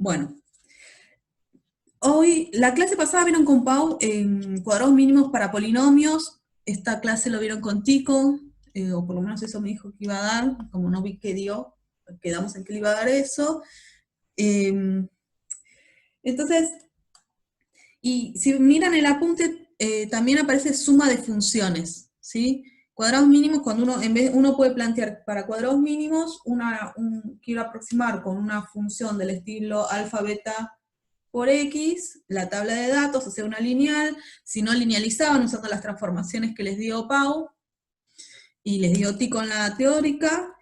Bueno, hoy, la clase pasada vieron con Pau en cuadrados mínimos para polinomios, esta clase lo vieron con Tico, o por lo menos eso me dijo que iba a dar, como no vi que dio, quedamos en que le iba a dar eso. Entonces, y si miran el apunte, también aparece suma de funciones, ¿sí? Cuadrados mínimos, cuando uno puede plantear para cuadrados mínimos, quiero aproximar con una función del estilo alfa, beta, por X, la tabla de datos, o sea, una lineal, si no linealizaban usando las transformaciones que les dio Pau, y les dio Tico en la teórica,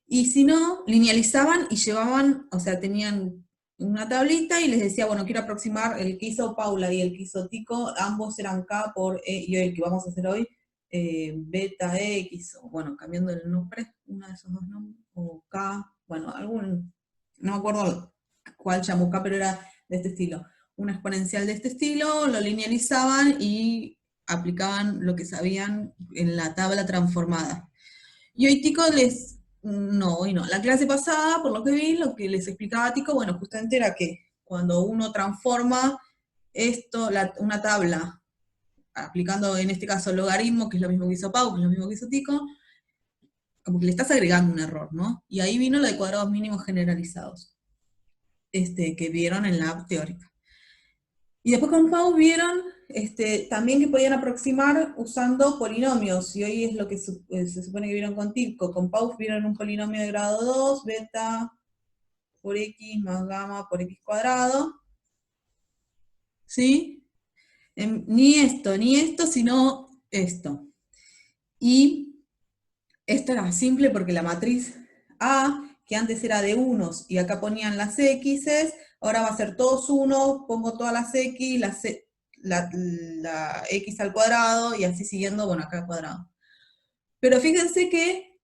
y si no, linealizaban y llevaban, o sea, tenían una tablita y les decía, bueno, quiero aproximar el que hizo Paula y el que hizo Tico, ambos eran K por E, y el que vamos a hacer hoy, beta X, o bueno, cambiando el nombre, uno de esos dos nombres, o K, bueno, no me acuerdo cuál llamó K, pero era de este estilo. Una exponencial de este estilo, lo linealizaban y aplicaban lo que sabían en la tabla transformada. Y hoy Tico hoy no. La clase pasada, por lo que vi, lo que les explicaba a Tico, bueno, justamente era que cuando uno transforma una tabla, aplicando en este caso logaritmo, que es lo mismo que hizo Pau, que es lo mismo que hizo Tico, como que le estás agregando un error, ¿no? Y ahí vino lo de cuadrados mínimos generalizados, que vieron en la app teórica. Y después con Pau vieron también que podían aproximar usando polinomios, y hoy es lo que se supone que vieron con Tico. Con Pau vieron un polinomio de grado 2, beta por x más gamma por x cuadrado. ¿Sí? Ni esto, sino esto. Y esto era simple porque la matriz A, que antes era de unos, y acá ponían las x's, ahora va a ser todos unos, pongo todas las x, la x al cuadrado, y así siguiendo, bueno, acá al cuadrado. Pero fíjense que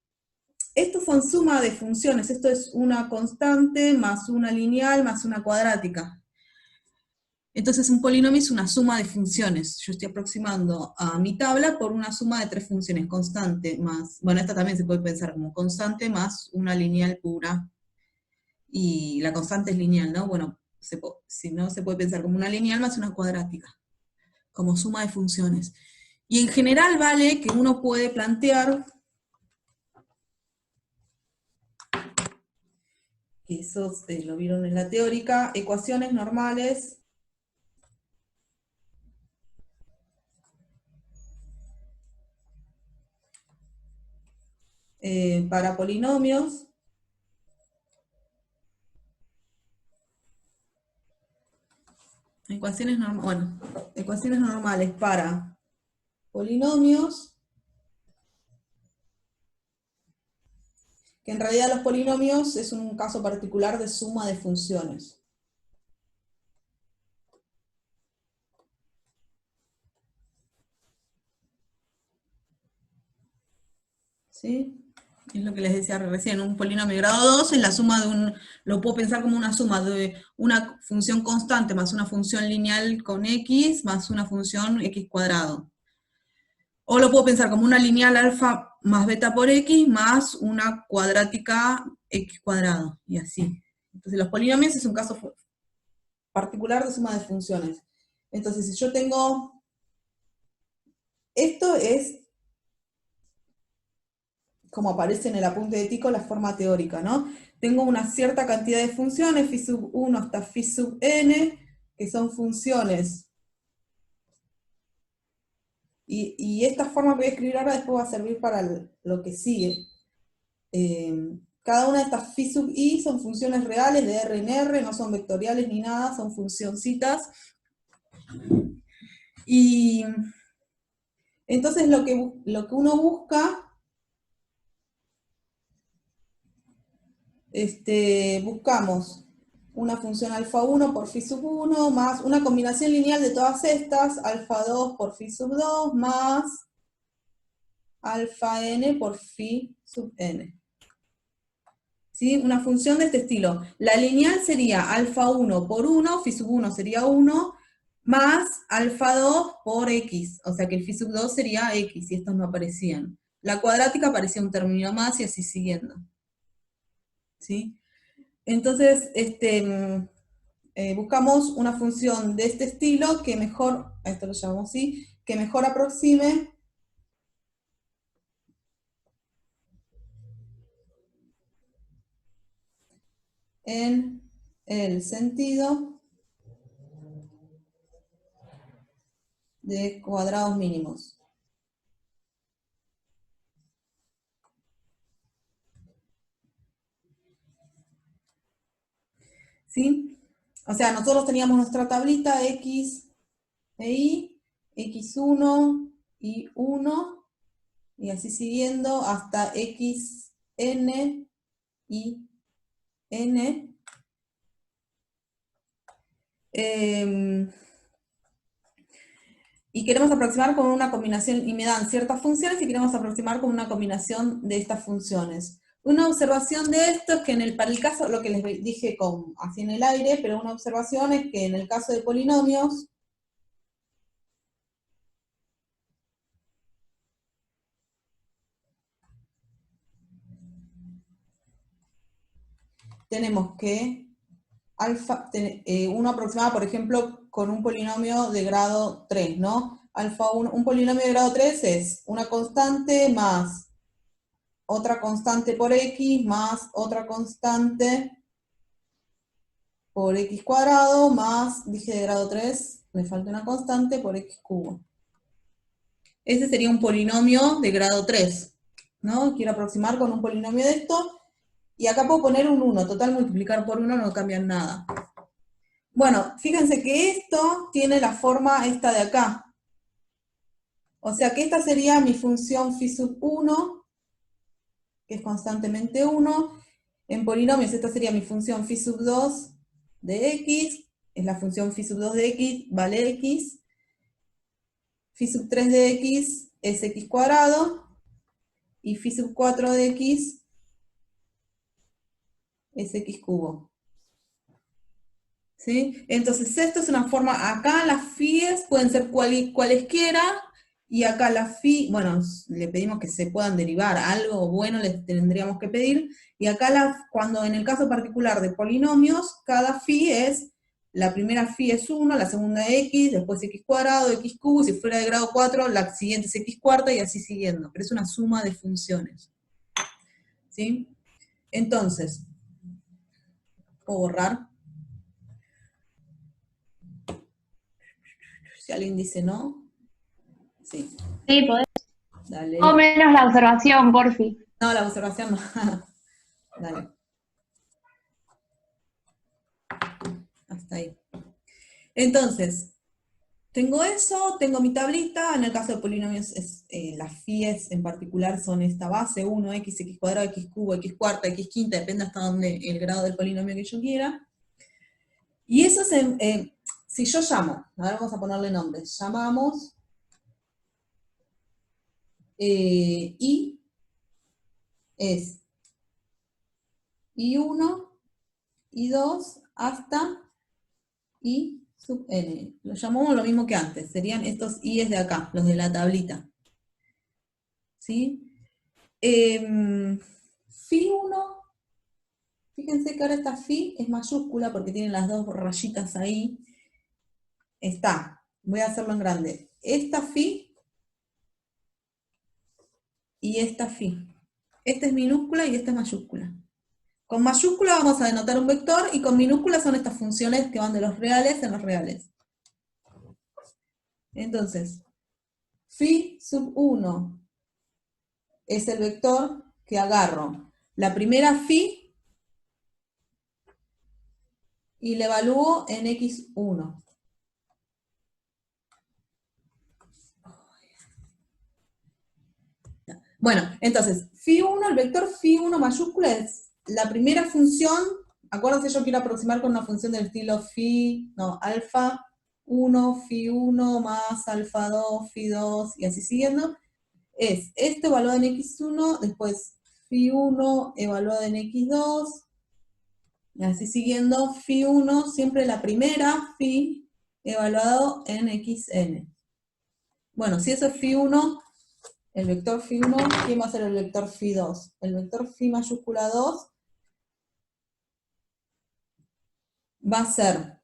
estos son suma de funciones, esto es una constante más una lineal más una cuadrática. Entonces un polinomio es una suma de funciones. Yo estoy aproximando a mi tabla por una suma de tres funciones, constante más, bueno, esta también se puede pensar como constante más una lineal pura. Y la constante es lineal, ¿no? Bueno, si no, se puede pensar como una lineal más una cuadrática, como suma de funciones. Y en general vale que uno puede plantear, que eso lo vieron en la teórica, ecuaciones normales para polinomios, ecuaciones normales para polinomios, que en realidad los polinomios es un caso particular de suma de funciones. ¿Sí? Es lo que les decía recién, un polinomio de grado 2 es la suma lo puedo pensar como una suma de una función constante más una función lineal con x más una función x cuadrado. O lo puedo pensar como una lineal alfa más beta por x más una cuadrática x cuadrado, y así. Entonces los polinomios es un caso particular de suma de funciones. Entonces si yo tengo, esto es como aparece en el apunte de Tico, la forma teórica, ¿no? Tengo una cierta cantidad de funciones, phi sub 1 hasta phi sub n, que son funciones. Y esta forma que voy a escribir ahora después va a servir para lo que sigue. Cada una de estas phi sub i son funciones reales de R en R, no son vectoriales ni nada, son funcioncitas. Y entonces lo que uno busca, buscamos una función alfa 1 por phi sub 1 más una combinación lineal de todas estas, alfa 2 por phi sub 2 más alfa n por phi sub n. ¿Sí? Una función de este estilo. La lineal sería alfa 1 por 1, phi sub 1 sería 1, más alfa 2 por x, o sea que el phi sub 2 sería x, y estos no aparecían. La cuadrática aparecía un término más y así siguiendo. ¿Sí? Entonces, buscamos una función de este estilo que mejor, a esto lo llamamos así, que mejor aproxime en el sentido de cuadrados mínimos. ¿Sí? O sea, nosotros teníamos nuestra tablita X e Y, X1 y 1, y así siguiendo hasta XN y N. Y queremos aproximar con una combinación, y me dan ciertas funciones, y queremos aproximar con una combinación de estas funciones. Una observación de esto es que para el caso, lo que les dije así en el aire, pero una observación es que en el caso de polinomios, tenemos que uno aproximaba, por ejemplo, con un polinomio de grado 3, ¿no? Alfa 1, un polinomio de grado 3 es una constante más otra constante por x más otra constante por x cuadrado más, dije de grado 3, me falta una constante por x cubo. Ese sería un polinomio de grado 3, ¿no? Quiero aproximar con un polinomio de esto, y acá puedo poner un 1, total multiplicar por 1 no cambia nada. Bueno, fíjense que esto tiene la forma esta de acá. O sea que esta sería mi función phi sub 1, que es constantemente 1. En polinomios esta sería mi función phi sub 2 de x, es la función phi sub 2 de x, vale x. Phi sub 3 de x es x cuadrado, y phi sub 4 de x es x cubo. ¿Sí? Entonces esto es una forma, acá las phi's pueden ser cualesquiera, y acá las phi, bueno, le pedimos que se puedan derivar, algo bueno les tendríamos que pedir, y acá cuando en el caso particular de polinomios, cada phi es, la primera phi es 1, la segunda x, después x cuadrado, x cubo, si fuera de grado 4, la siguiente es x cuarta, y así siguiendo, pero es una suma de funciones. ¿Sí? Entonces, puedo borrar. Si alguien dice no, sí. Sí, podés. Dale. O menos la observación, porfi. No, la observación no. Dale. Hasta ahí. Entonces, tengo eso, tengo mi tablita. En el caso de polinomios, las phi's en particular son esta base, 1, x, x cuadrado, x cubo, x cuarta, x quinta, depende hasta dónde el grado del polinomio que yo quiera. Y eso si yo llamo, ahora vamos a ponerle nombres, llamamos y es I1, I2 hasta I sub n. Lo llamamos lo mismo que antes, serían estos i's de acá, los de la tablita. ¿Sí? Phi 1, fíjense que ahora esta phi es mayúscula porque tiene las dos rayitas ahí. Está, voy a hacerlo en grande. Esta phi y esta phi. Esta es minúscula y esta es mayúscula. Con mayúscula vamos a denotar un vector, y con minúscula son estas funciones que van de los reales en los reales. Entonces, phi sub 1 es el vector que agarro la primera phi y le evalúo en x1. Bueno, entonces, phi1, el vector phi1 mayúscula es la primera función. Acuérdense, yo quiero aproximar con una función del estilo alfa 1, phi1 más alfa 2, phi 2, y así siguiendo. Es esto evaluado en x1, después phi1 evaluado en x2, y así siguiendo, phi1, siempre la primera phi evaluado en xn. Bueno, si eso es phi1, el vector phi1, ¿quién va a ser el vector phi2? El vector phi mayúscula 2 va a ser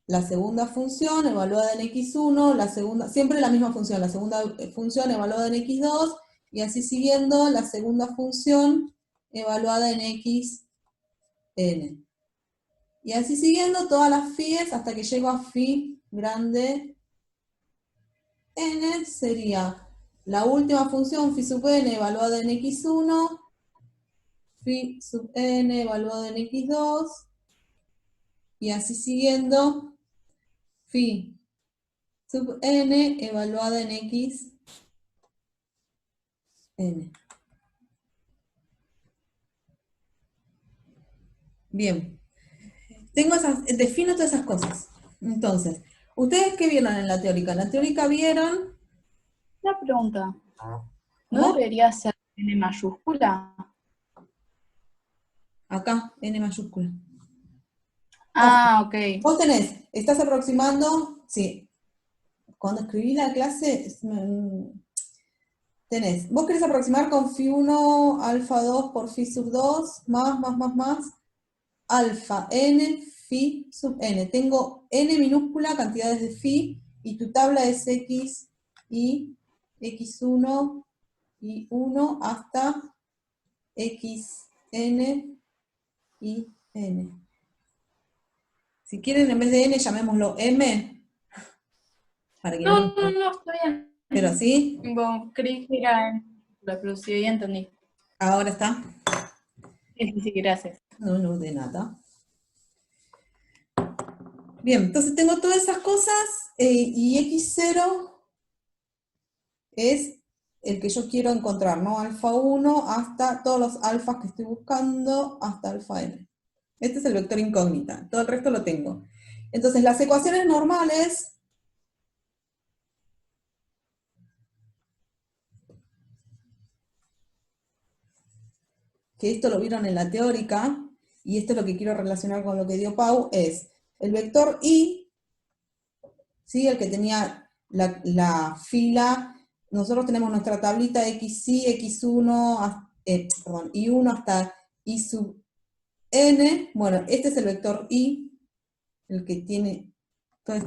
la segunda función evaluada en x1, la segunda, siempre la misma función, la segunda función evaluada en x2, y así siguiendo la segunda función evaluada en xn. Y así siguiendo todas las phi's hasta que llego a phi grande n, sería la última función phi sub n evaluada en x1, phi sub n evaluada en x2, y así siguiendo phi sub n evaluada en xn. Bien, defino todas esas cosas. Entonces, ¿ustedes qué vieron en la teórica? En la teórica vieron, Una pregunta. ¿No ¿no? debería ser N mayúscula? Acá, n mayúscula. Ah, ok. Vos estás aproximando, sí, cuando escribí la clase, vos querés aproximar con phi 1, alfa 2 por phi sub 2, más, alfa n, phi sub n. Tengo n minúscula cantidades de phi, y tu tabla es x y x1 y 1 hasta xn y n. Si quieren, en vez de n, llamémoslo m, para que No, está bien. pero sí, Creí que era en pero sí, ya entendí. ahora está. Sí, gracias. No, de nada. Bien, entonces tengo todas esas cosas, y x0 es el que yo quiero encontrar, ¿no? Alfa 1 hasta todos los alfas que estoy buscando hasta alfa n. Este es el vector incógnita, todo el resto lo tengo. Entonces las ecuaciones normales, que esto lo vieron en la teórica, y esto es lo que quiero relacionar con lo que dio Pau, es el vector i, ¿sí? El que tenía la fila, nosotros tenemos nuestra tablita xi, x1, perdón, i1 hasta i sub n, bueno, este es el vector i, el que tiene todos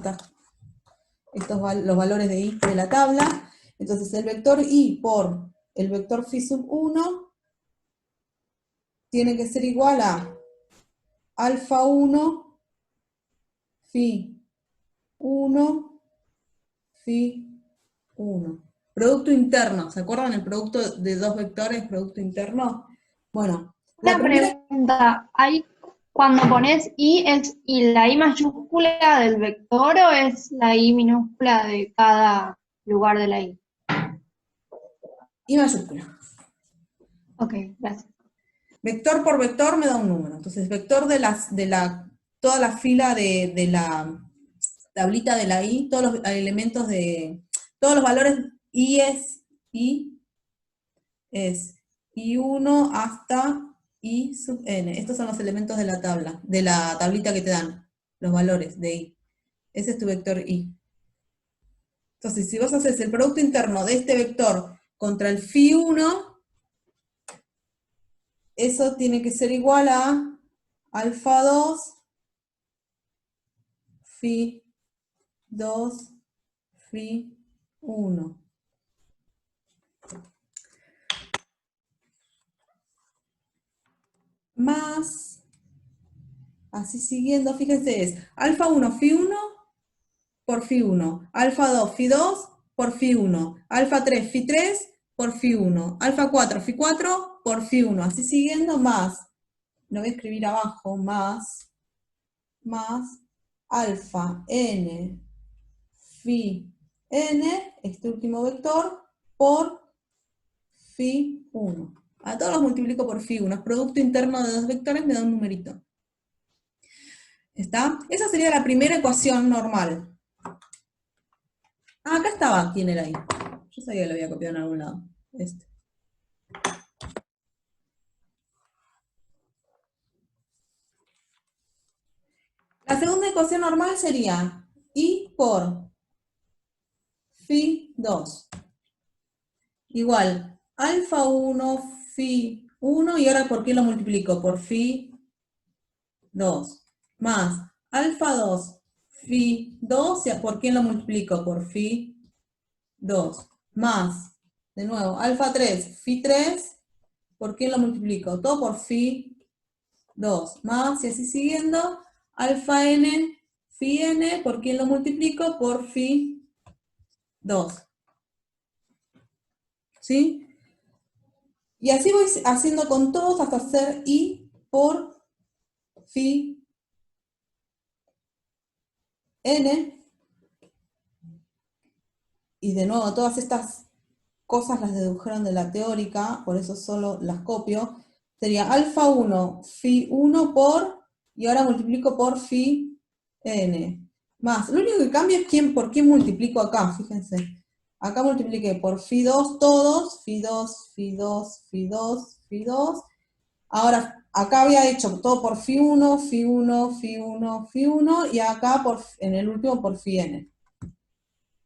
los valores de i de la tabla. Entonces el vector i por el vector phi sub 1 tiene que ser igual a alfa 1, phi 1, phi 1. Producto interno, ¿se acuerdan el producto de dos vectores, producto interno? Bueno, la Una primera... pregunta, ¿hay cuando pones I, es I la I mayúscula del vector o es la I minúscula de cada lugar de la I? I mayúscula. Ok, gracias. Vector por vector me da un número. Entonces, vector toda la fila de la tablita de la I, todos los elementos todos los valores I es I1 hasta I sub n. Estos son los elementos de la tabla, de la tablita que te dan, los valores de I. Ese es tu vector I. Entonces, si vos haces el producto interno de este vector contra el phi 1, eso tiene que ser igual a alfa 2, phi 2, phi 1. Más, así siguiendo, fíjense, es alfa 1, phi 1 por phi 1, alfa 2, phi 2 por phi 1, alfa 3, phi 3 por phi 1, alfa 4, phi 4 por phi 1, así siguiendo, más, lo voy a escribir abajo, más alfa n phi n, este último vector, por phi 1. A todos los multiplico por phi 1, es producto interno de dos vectores, me da un numerito. ¿Está? Esa sería la primera ecuación normal. Ah, acá estaba, ¿quién era ahí? Yo sabía que lo había copiado en algún lado. Este. La segunda ecuación normal sería I por phi 2 igual alfa 1, phi 1, y ahora ¿por qué lo multiplico? Por phi 2, más alfa 2, phi 2, ¿por quién lo multiplico? Por phi 2, más, de nuevo, alfa 3, phi 3, ¿por quién lo multiplico? Todo por phi 2, más, y así siguiendo, alfa n, phi n, ¿por quién lo multiplico? Por phi 2. ¿Sí? Y así voy haciendo con todos hasta hacer i por phi n. Y de nuevo, todas estas cosas las dedujeron de la teórica, por eso solo las copio. Sería alfa 1, phi 1 por, y ahora multiplico por phi n. Más, lo único que cambia es por quién multiplico acá, fíjense. Acá multipliqué por phi 2 todos, phi 2, phi 2, phi 2, phi 2. Ahora, acá había hecho todo por phi 1, phi 1, phi 1, phi 1, y acá en el último por phi n.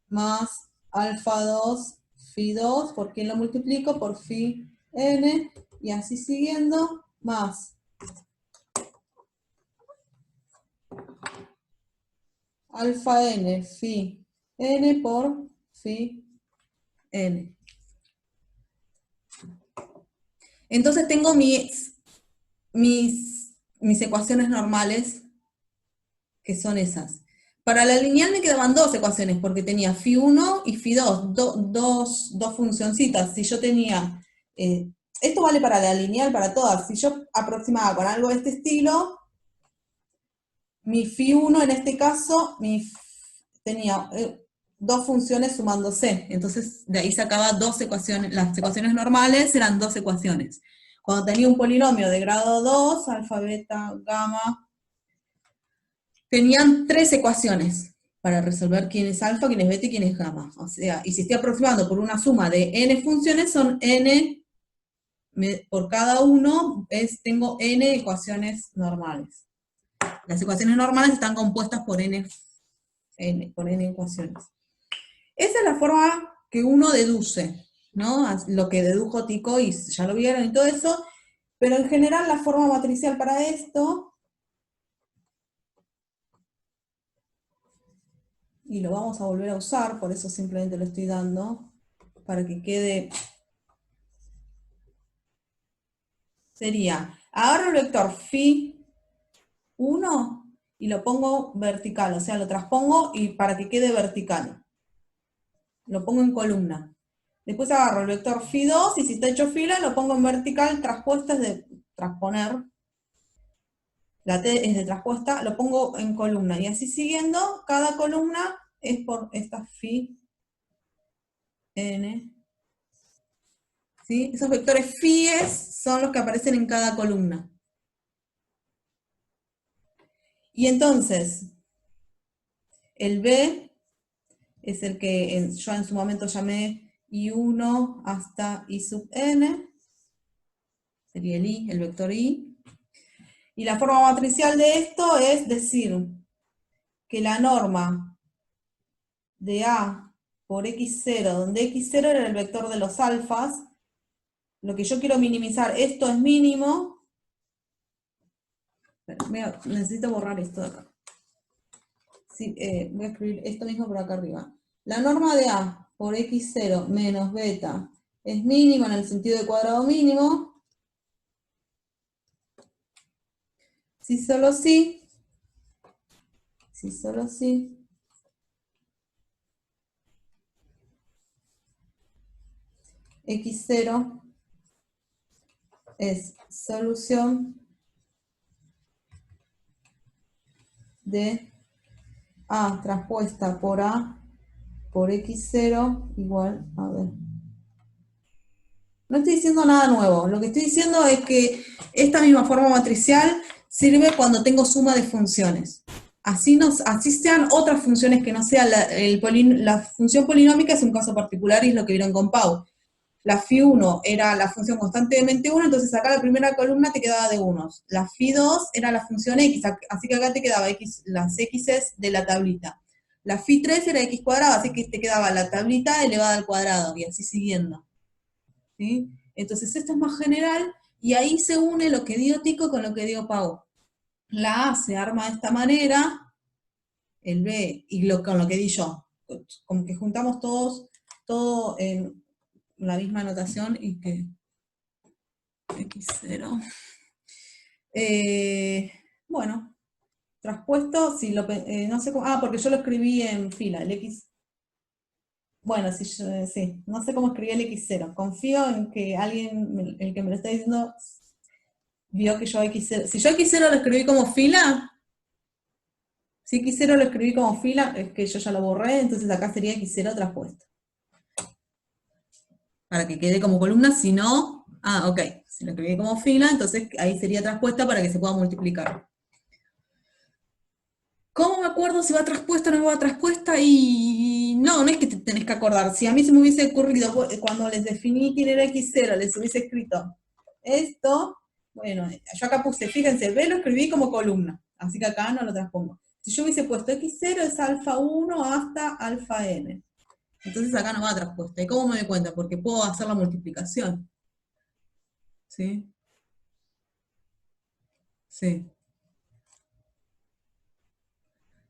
Más alfa 2, phi 2, ¿por quién lo multiplico? Por phi n, y así siguiendo, más alfa n, phi n por phi n. Entonces tengo mis ecuaciones normales, que son esas. Para la lineal me quedaban dos ecuaciones, porque tenía phi 1 y phi 2, dos funcioncitas. Si yo tenía, esto vale para la lineal, para todas. Si yo aproximaba con algo de este estilo, mi phi 1 en este caso, tenía dos funciones sumándose. Entonces de ahí sacaba dos ecuaciones, las ecuaciones normales eran dos ecuaciones. Cuando tenía un polinomio de grado 2, alfa, beta, gamma, tenían tres ecuaciones para resolver quién es alfa, quién es beta y quién es gamma. O sea, y si estoy aproximando por una suma de n funciones, son n, por cada uno tengo n ecuaciones normales. Las ecuaciones normales están compuestas por n ecuaciones. Esa es la forma que uno deduce, ¿no? Lo que dedujo Tico, y ya lo vieron y todo eso, pero en general la forma matricial para esto, y lo vamos a volver a usar, por eso simplemente lo estoy dando, para que quede, sería, agarro el vector phi 1 y lo pongo vertical, o sea, lo transpongo y para que quede vertical. Lo pongo en columna. Después agarro el vector phi 2 y si está hecho fila, lo pongo en vertical, transpuesta es de transponer. La T es de transpuesta, lo pongo en columna. Y así siguiendo, cada columna es por esta phi n. ¿Sí? Esos vectores phies son los que aparecen en cada columna. Y entonces, el B es el que yo en su momento llamé I1 hasta I sub n, sería el I, el vector I. Y la forma matricial de esto es decir que la norma de A por X0, donde X0 era el vector de los alfas, lo que yo quiero minimizar, esto es mínimo. Necesito borrar esto de acá. Sí, voy a escribir esto mismo por acá arriba. La norma de A por X0 menos beta es mínima en el sentido de cuadrado mínimo. Si solo sí, X0 es solución de A transpuesta por A por X0 igual a B. No estoy diciendo nada nuevo, lo que estoy diciendo es que esta misma forma matricial sirve cuando tengo suma de funciones. Así sean otras funciones que no sea la función polinómica, es un caso particular y es lo que vieron con Pau. La phi 1 era la función constantemente 1, entonces acá la primera columna te quedaba de unos. La phi 2 era la función x, así que acá te quedaba x, las x's de la tablita. La phi 3 era x cuadrado, así que te quedaba la tablita elevada al cuadrado, y así siguiendo. ¿Sí? Entonces esto es más general, y ahí se une lo que dio Tico con lo que dio Pau. La A se arma de esta manera, el B, y con lo que di yo, como que juntamos todo en la misma notación y que X0. Bueno, traspuesto, si no sé cómo, porque yo lo escribí en fila, el X. Bueno, sí, no sé cómo escribí el X0. Confío en que alguien, el que me lo está diciendo, vio que yo X0. Si yo X0 lo escribí como fila, si X0 lo escribí como fila, es que yo ya lo borré, entonces acá sería X0 traspuesto. Para que quede como columna, si no, ok, si lo escribí como fila, entonces ahí sería traspuesta para que se pueda multiplicar. ¿Cómo me acuerdo si va traspuesta o no va traspuesta? Y no es que te tenés que acordar. Si a mí se me hubiese ocurrido, cuando les definí quién era X0, les hubiese escrito esto, bueno, yo acá puse, fíjense, B lo escribí como columna, así que acá no lo transpongo. Si yo hubiese puesto X0 es alfa 1 hasta alfa n. Entonces acá no va traspuesta. ¿Y cómo me doy cuenta? Porque puedo hacer la multiplicación. ¿Sí? Sí.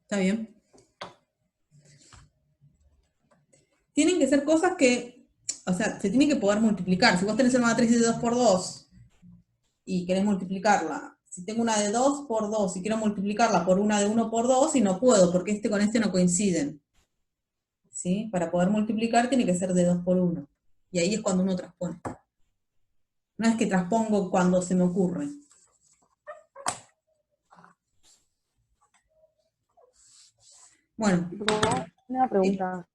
¿Está bien? Tienen que ser cosas que, o sea, se tiene que poder multiplicar. Si vos tenés una matriz de 2 por 2 y querés multiplicarla, si tengo una de 2 por 2 y quiero multiplicarla por una de 1 por 2, y no puedo, porque este con este no coinciden. ¿Sí? Para poder multiplicar tiene que ser de 2 por 1. Y ahí es cuando uno transpone. No es que transpongo cuando se me ocurre. Bueno. Una pregunta.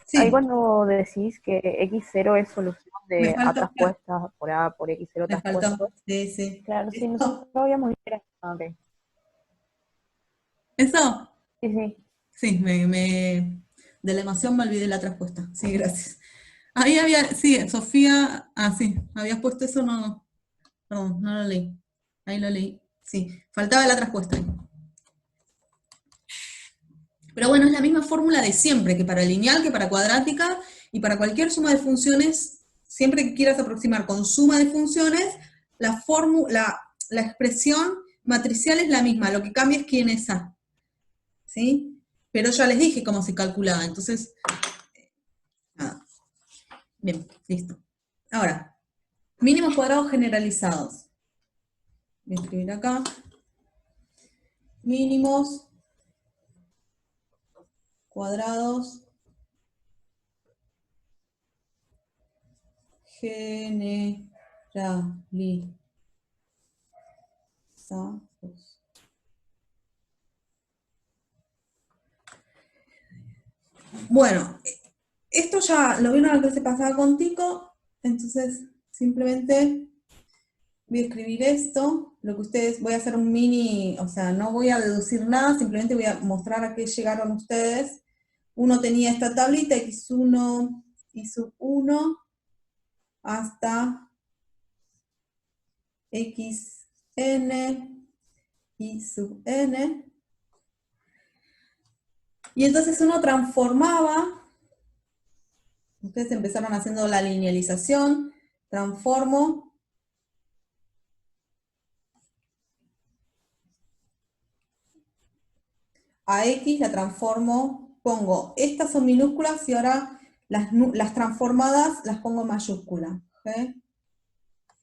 Sí. Ahí cuando decís que X0 es solución de A falta traspuesta por A por X0 me traspuesto. faltó. Sí. Claro, sí, nosotros lo habíamos visto. Okay. ¿Eso? Sí. Sí, de la emoción me olvidé la traspuesta. Sí, gracias. Ahí había, sí, Sofía, sí, habías puesto eso, no, perdón, no lo leí. Ahí lo leí, sí, faltaba la traspuesta ahí. Pero bueno, es la misma fórmula de siempre, que para lineal, que para cuadrática, y para cualquier suma de funciones, siempre que quieras aproximar con suma de funciones, la expresión matricial es la misma, lo que cambia es quién es A. ¿Sí? Pero ya les dije cómo se calculaba, entonces, nada. Bien, listo. Ahora, mínimos cuadrados generalizados. Voy a escribir acá. Mínimos cuadrados generalizados. Bueno, esto ya lo vieron en la clase pasada con Tico, entonces simplemente voy a escribir esto, lo que ustedes, voy a hacer un mini, o sea, no voy a deducir nada, simplemente voy a mostrar a qué llegaron ustedes. Uno tenía esta tablita, x1 y sub 1, hasta xn y sub n. Y entonces uno transformaba, ustedes empezaron haciendo la linealización, transformo a x, la transformo, pongo, estas son minúsculas y ahora las transformadas las pongo en mayúscula, G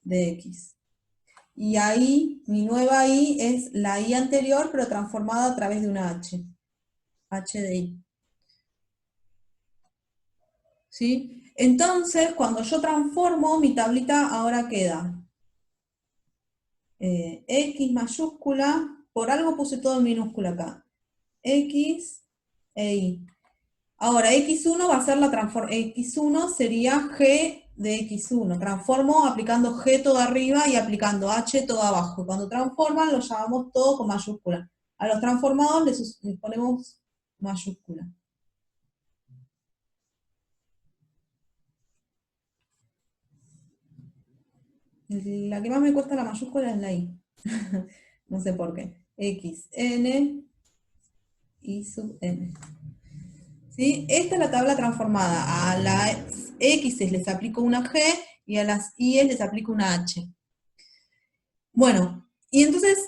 de x. Y ahí, mi nueva i es la i anterior, pero transformada a través de una h. H de i. ¿Sí? Entonces, cuando yo transformo, mi tablita ahora queda x mayúscula, por algo puse todo en minúscula acá. X e y. Ahora, x1 va a ser x1 sería g de x1. Transformo aplicando g todo arriba y aplicando h todo abajo. Cuando transforman, lo llamamos todo con mayúscula. A los transformados les ponemos mayúscula. La que más me cuesta la mayúscula es la i. No sé por qué. X, n y sub n. ¿Sí? Esta es la tabla transformada. A las x les aplico una g y a las y les aplico una h. Bueno, y entonces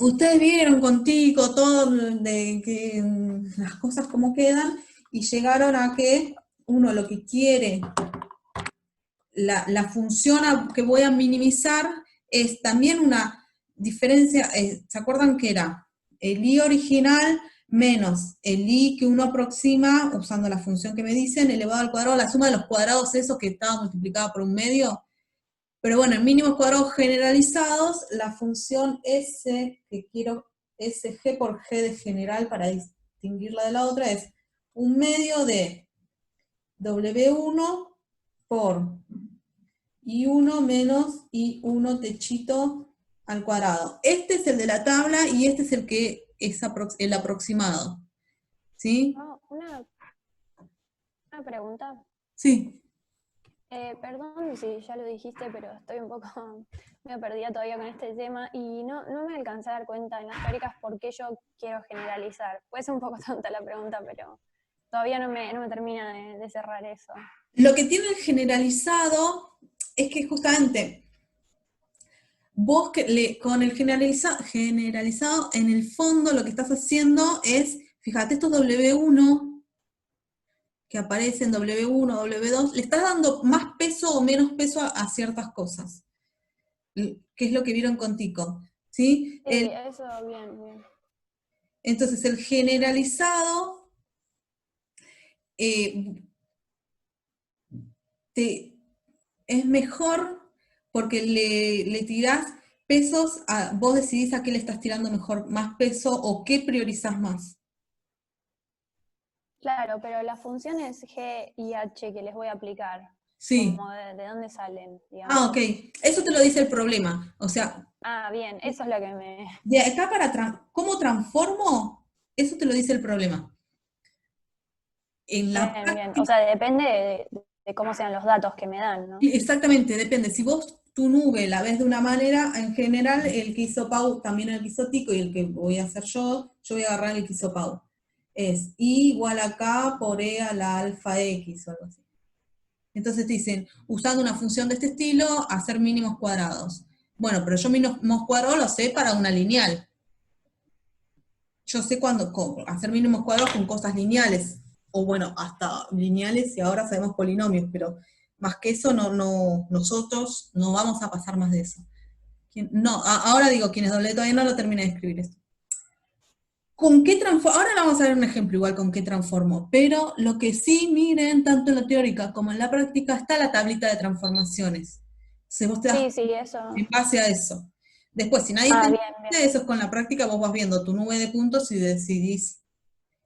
ustedes vieron contigo todo de que las cosas como quedan, y llegaron a que uno lo que quiere, la función que voy a minimizar es también una diferencia, ¿se acuerdan que era el i original menos el i que uno aproxima usando la función que me dicen, elevado al cuadrado, la suma de los cuadrados esos que estaba multiplicada por un medio? Pero bueno, en mínimos cuadrados generalizados, la función S, que quiero, SG por G de general para distinguirla de la otra, es un medio de W1 por I1 menos I1 techito al cuadrado. Este es el de la tabla y este es el que es el aproximado. ¿Sí? No, una pregunta. Sí. Perdón si ya lo dijiste, pero estoy un poco medio perdida todavía con este tema y no me alcancé a dar cuenta en las teóricas por qué yo quiero generalizar. Puede ser un poco tonta la pregunta, pero todavía no me termina de cerrar eso. Lo que tiene el generalizado es que justamente vos con el generalizado, en el fondo lo que estás haciendo es, fíjate, estos W1 que aparecen, W1, W2, le estás dando más peso o menos peso a ciertas cosas, que es lo que vieron con Tico, ¿sí? Sí, eso, bien. Entonces, el generalizado es mejor porque le tirás pesos, vos decidís a qué le estás tirando mejor, más peso o qué priorizás más. Claro, pero las funciones G y H que les voy a aplicar, Sí. como de dónde salen, digamos. Ah, ok. Eso te lo dice el problema. O sea, Bien, eso es lo que me... de acá para ¿cómo transformo? Eso te lo dice el problema. En la Bien. práctica, O sea, depende de cómo sean los datos que me dan, ¿no? exactamente, depende. Si vos tu nube la ves de una manera, en general el que hizo Pau, también el que hizo Tico, y el que voy a hacer yo voy a agarrar el que hizo Pau. Es I igual a K por E a la alfa X o algo así. Entonces te dicen, usando una función de este estilo, hacer mínimos cuadrados. Bueno, pero yo mínimos cuadrados lo sé para una lineal. Yo sé hacer mínimos cuadrados con cosas lineales, o bueno, hasta lineales y ahora sabemos polinomios, pero más que eso nosotros no vamos a pasar más de eso. No, ahora digo, quienes doble todavía no lo terminé de escribir esto. ¿Con qué transformo? Ahora le vamos a ver un ejemplo igual con qué transformo, pero lo que sí, miren, tanto en la teórica como en la práctica, está la tablita de transformaciones. Si vos te das Sí, eso. en base a eso. Después, si nadie te entiende, eso es con la práctica, vos vas viendo tu nube de puntos y decidís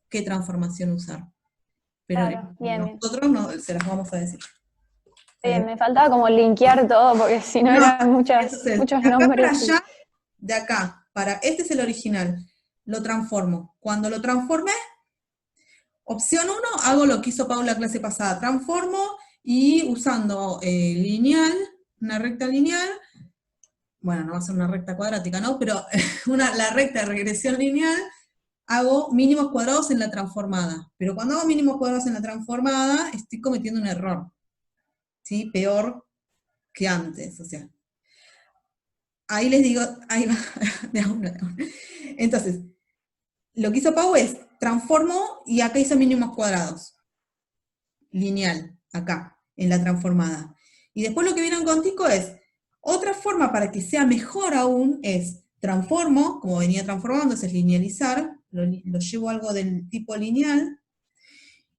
qué transformación usar. Pero Claro, bien. nosotros no, se las vamos a decir. Me faltaba como linkear todo, porque si no eran muchos de acá nombres. para allá, de acá, este es el original, lo transformo. Cuando lo transformé, opción 1, hago lo que hizo Paula la clase pasada, transformo y usando lineal, una recta lineal, bueno, no va a ser una recta cuadrática, ¿no? Pero la recta de regresión lineal, hago mínimos cuadrados en la transformada. Pero cuando hago mínimos cuadrados en la transformada, estoy cometiendo un error. ¿Sí? Peor que antes, o sea. Ahí les digo, ahí va, de a uno. Entonces, lo que hizo Pau es, transformo y acá hizo mínimos cuadrados. Lineal, acá, en la transformada. Y después lo que vieron con Tico es, otra forma para que sea mejor aún es, transformo, como venía transformando, es linealizar, lo llevo a algo del tipo lineal,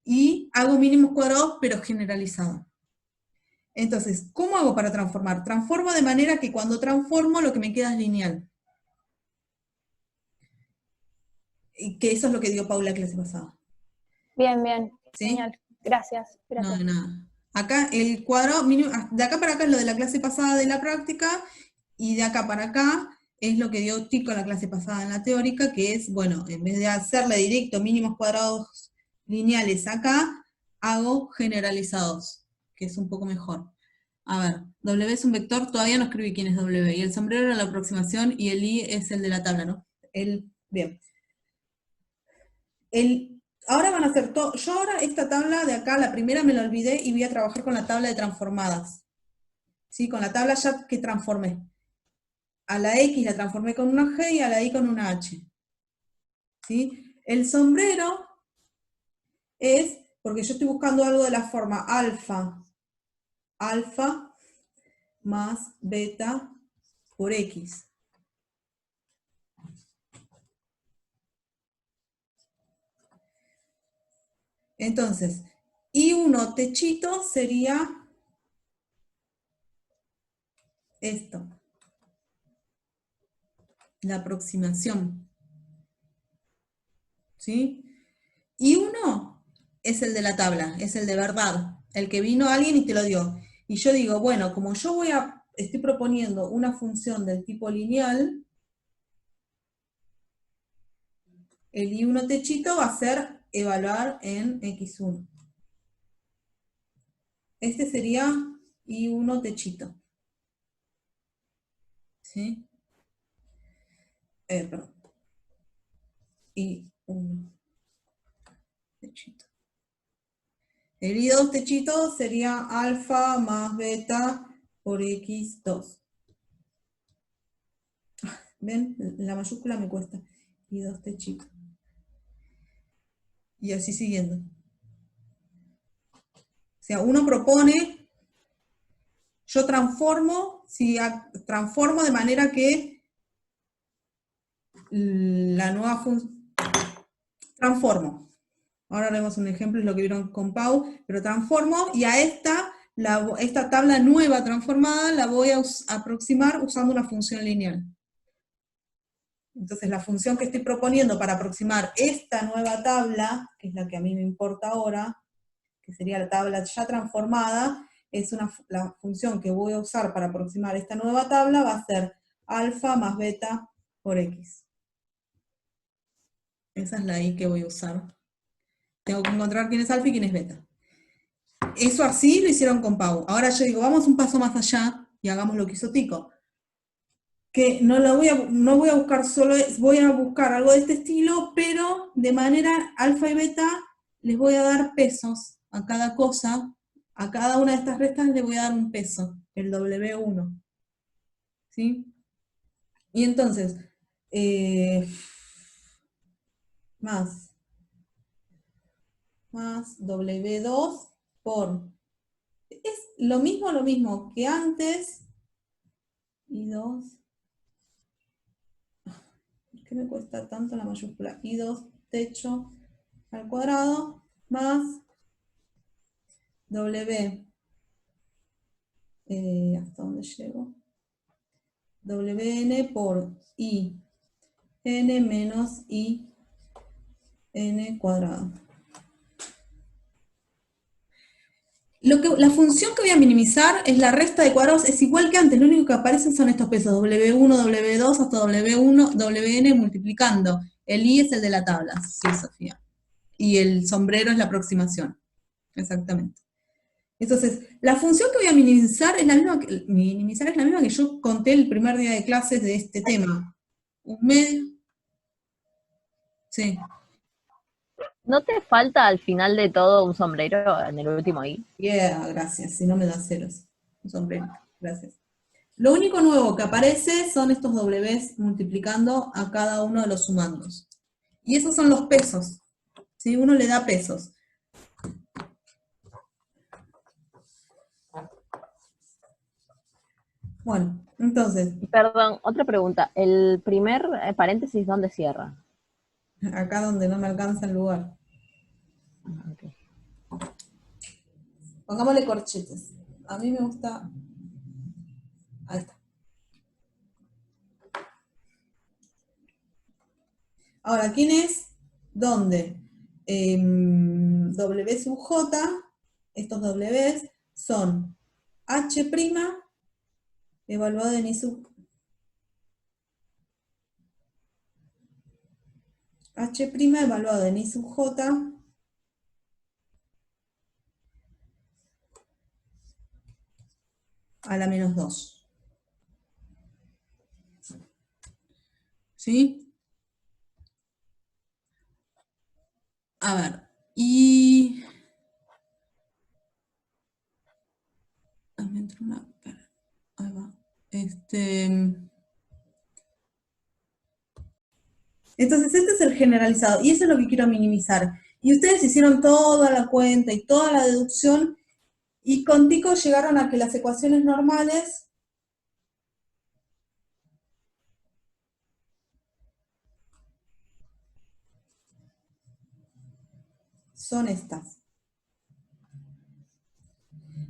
y hago mínimos cuadrados, pero generalizado. Entonces, ¿cómo hago para transformar? Transformo de manera que cuando transformo lo que me queda es lineal. Y que eso es lo que dio Paula la clase pasada. Bien. ¿Sí? Genial. Gracias. No, de nada. Acá el cuadrado, de acá para acá es lo de la clase pasada de la práctica, y de acá para acá es lo que dio Tico la clase pasada en la teórica, que es, bueno, en vez de hacerle directo mínimos cuadrados lineales acá, hago generalizados, que es un poco mejor. A ver, W es un vector, todavía no escribí quién es W, y el sombrero era la aproximación, y el I es el de la tabla, ¿no? Bien. Ahora van a hacer todo, yo ahora esta tabla de acá, la primera me la olvidé, y voy a trabajar con la tabla de transformadas. ¿Sí? Con la tabla ya que transformé. a la X la transformé con una G y a la Y con una H. ¿Sí? El sombrero es, porque yo estoy buscando algo de la forma alfa más beta por X. Entonces, I1 techito sería esto, la aproximación. ¿Sí? I1 es el de la tabla, es el de verdad, el que vino alguien y te lo dio. Y yo digo, bueno, como yo estoy proponiendo una función del tipo lineal, el I1 techito va a ser evaluar en X1. Este sería I1 techito. ¿Sí? Perdón. I1 techito. El I2 techito sería alfa más beta por X2. ¿Ven? La mayúscula me cuesta. I2 techito. Y así siguiendo. O sea, uno propone, yo transformo, transformo de manera que la nueva función, transformo. Ahora haremos un ejemplo, es lo que vieron con Pau, pero transformo y a esta tabla nueva transformada la voy a aproximar usando una función lineal. Entonces la función que estoy proponiendo para aproximar esta nueva tabla, que es la que a mí me importa ahora, que sería la tabla ya transformada, es la función que voy a usar para aproximar esta nueva tabla va a ser alfa más beta por X. Esa es la I que voy a usar. Tengo que encontrar quién es alfa y quién es beta. Eso así lo hicieron con Pau. Ahora yo digo, vamos un paso más allá y hagamos lo que hizo Tico. Que no voy a buscar solo, voy a buscar algo de este estilo, pero de manera alfa y beta les voy a dar pesos a cada cosa, a cada una de estas restas le voy a dar un peso, el W1. ¿Sí? Y entonces, más W2 por, es lo mismo que antes, y 2, ¿por qué me cuesta tanto la mayúscula? I2 techo al cuadrado, más W, ¿hasta dónde llego? WN por I, N menos I, N cuadrado. La función que voy a minimizar es la resta de cuadrados, es igual que antes, lo único que aparecen son estos pesos, W1, W2 hasta W1, WN multiplicando. El I es el de la tabla, sí, Sofía. Y el sombrero es la aproximación, exactamente. Entonces, la función que voy a minimizar es la misma que yo conté el primer día de clases de este tema. Un medio. Sí. ¿No te falta al final de todo un sombrero en el último I? Yeah, gracias. Si no me da ceros. Un sombrero. Gracias. Lo único nuevo que aparece son estos Ws multiplicando a cada uno de los sumandos. Y esos son los pesos. ¿Sí? Uno le da pesos. Bueno, entonces, Perdón, otra pregunta. ¿El primer paréntesis dónde cierra? acá donde no me alcanza el lugar. Okay. Pongámosle corchetes. A mí me gusta. Ahí está. Ahora, ¿quién es? ¿Dónde? W sub J, estos Ws son H' evaluado en I sub H' evaluado en I sub J a la menos 2. ¿Sí? A ver, y... me entró una... Ahí va. Entonces este es el generalizado, y eso es lo que quiero minimizar. Y ustedes hicieron toda la cuenta y toda la deducción, y con Tico llegaron a que las ecuaciones normales son estas.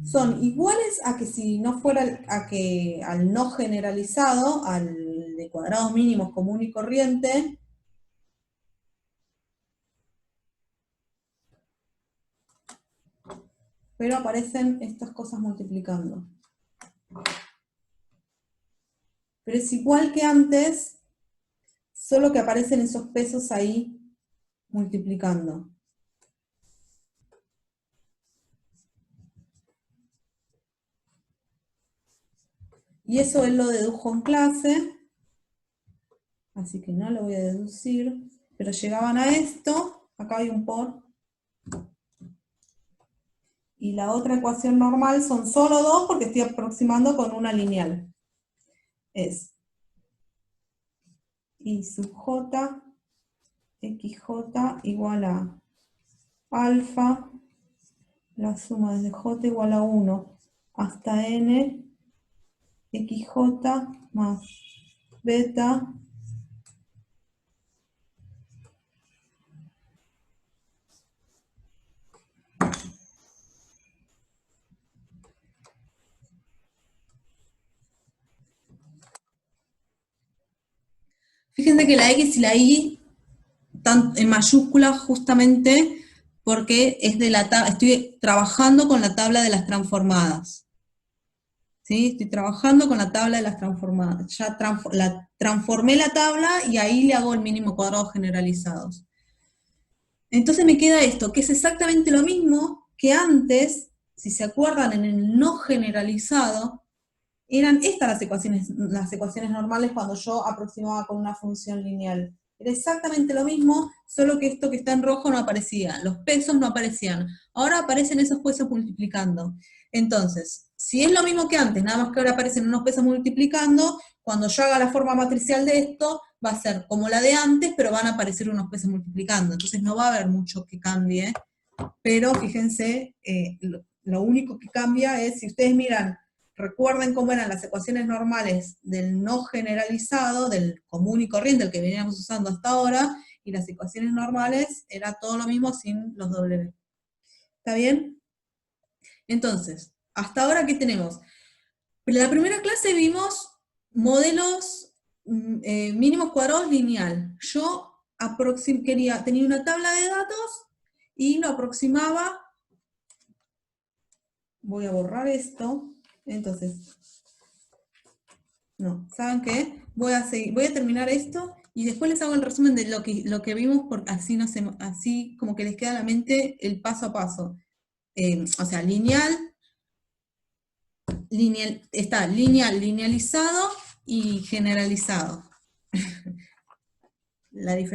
Son iguales a que si no fuera, a que al no generalizado, al de cuadrados mínimos común y corriente, pero aparecen estas cosas multiplicando. Pero es igual que antes, solo que aparecen esos pesos ahí multiplicando. Y eso él lo dedujo en clase, así que no lo voy a deducir, pero llegaban a esto, acá hay un por, y la otra ecuación normal son solo dos porque estoy aproximando con una lineal. Es y sub j, xj igual a alfa, la suma desde j igual a 1 hasta n, xj más beta Fíjense que la X y la Y están en mayúsculas justamente porque es de estoy trabajando con la tabla de las transformadas. ¿Sí? Estoy trabajando con la tabla de las transformadas. Ya transformé la tabla y ahí le hago el mínimo cuadrado generalizados. Entonces me queda esto, que es exactamente lo mismo que antes, si se acuerdan, en el no generalizado, eran estas las ecuaciones normales cuando yo aproximaba con una función lineal. Era exactamente lo mismo, solo que esto que está en rojo no aparecía, los pesos no aparecían. Ahora aparecen esos pesos multiplicando. Entonces, si es lo mismo que antes, nada más que ahora aparecen unos pesos multiplicando, cuando yo haga la forma matricial de esto, va a ser como la de antes, pero van a aparecer unos pesos multiplicando. Entonces no va a haber mucho que cambie, pero fíjense, lo único que cambia es, si ustedes miran, recuerden cómo eran las ecuaciones normales del no generalizado, del común y corriente, el que veníamos usando hasta ahora, y las ecuaciones normales era todo lo mismo sin los W. ¿Está bien? Entonces, hasta ahora, ¿qué tenemos? En la primera clase vimos modelos mínimos cuadrados lineal. Yo tenía una tabla de datos y lo aproximaba. Voy a borrar esto. Entonces, no, ¿saben qué? Voy a terminar esto y después les hago el resumen de lo que vimos, porque así, así como que les queda en la mente el paso a paso. O sea, está lineal, linealizado y generalizado. La diferencia